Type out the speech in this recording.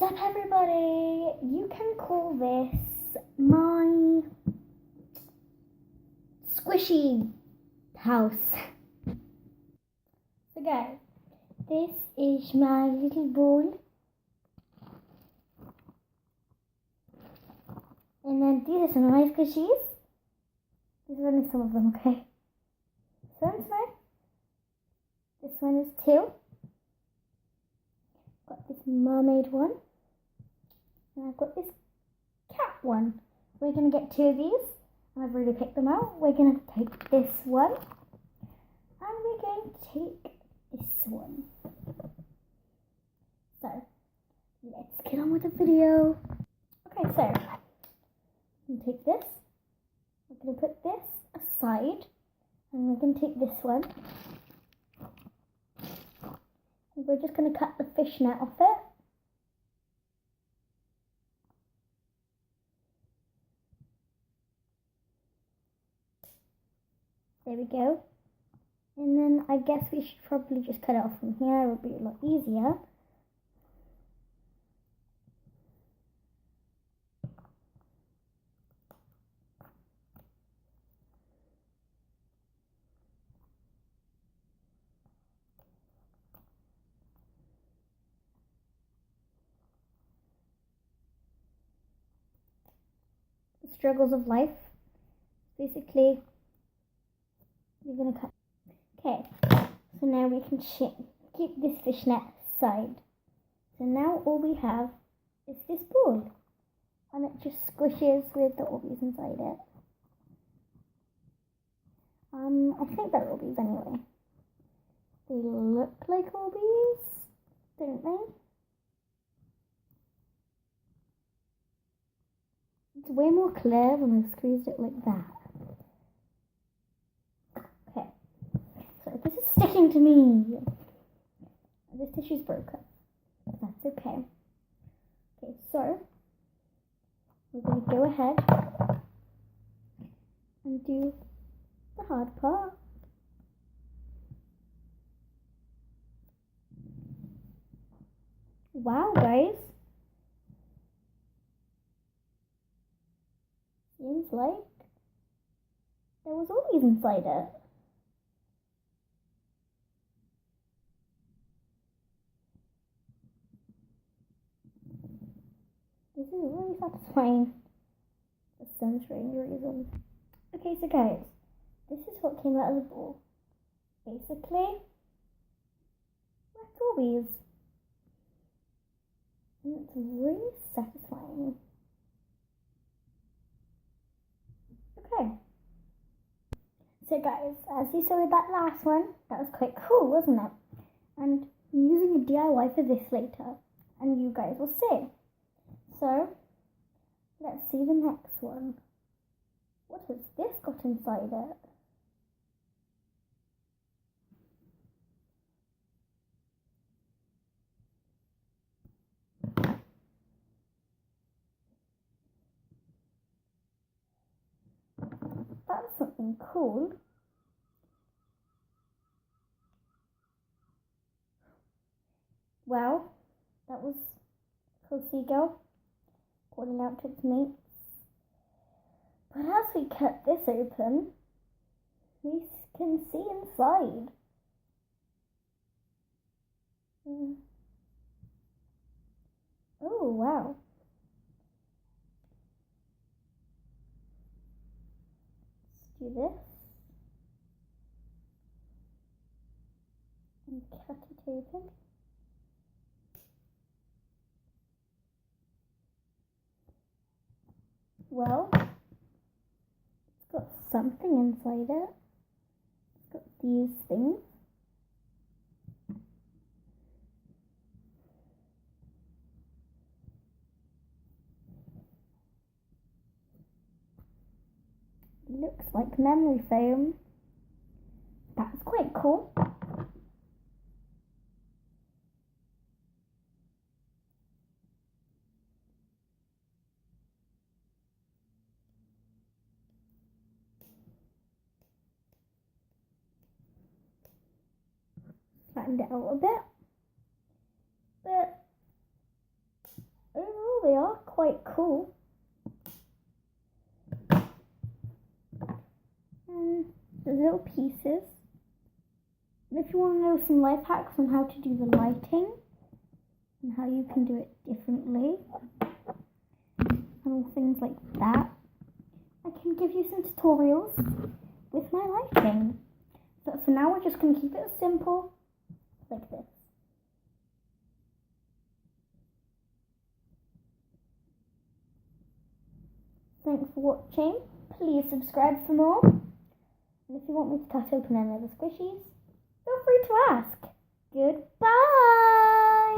What's up, everybody? You can call this my squishy house. So guys, this is my little ball. And then these are some of my squishies. These are only some of them, okay? This one's mine. This one is two. Got this mermaid one. And I've got this cat one. We're going to get two of these. I've already picked them out. We're going to take this one. And we're going to take this one. So, let's get on with the video. Okay, so, I'm going to take this. We're going to put this aside. And we're going to take this one. And we're just going to cut the fishnet off it. There we go. And then I guess we should probably just cut it off from here. It would be a lot easier. The struggles of life. Basically, we're going to cut. Okay, so now we can keep this fishnet aside. So now all we have is this ball. And it just squishes with the Orbeez inside it. I think they're Orbeez anyway. They look like Orbeez, don't they? It's way more clear when I squeezed it like that. Okay, so this is sticking to me. This tissue's broken. That's okay. Okay, so we're going to go ahead and do the hard part. Wow, guys. Seems like there was Orbeez inside it. This is really satisfying for some strange reason. Okay, so guys, this is what came out of the ball. Basically, that's Orbeez. And it's really satisfying. Okay. So guys, as you saw with that last one, that was quite cool, wasn't it? And I'm using a DIY for this later, and you guys will see. So, let's see the next one. What has this got inside it? That's something cool. Wow, that was a cool seagull calling out to its mates. But as we cut this open, we can see inside. Oh, wow. Let's do this. And cut it open. Well, it's got something inside it. It's got these things. It looks like memory foam. That's quite cool. Flattened it out a bit. But they are quite cool. And the little pieces. And if you want to know some life hacks on how to do the lighting and how you can do it differently and all things like that, I can give you some tutorials with my lighting. But for now, we're just going to keep it simple, like this. Thanks for watching. Please subscribe for more. And if you want me to cut open any other squishies, feel free to ask. Goodbye!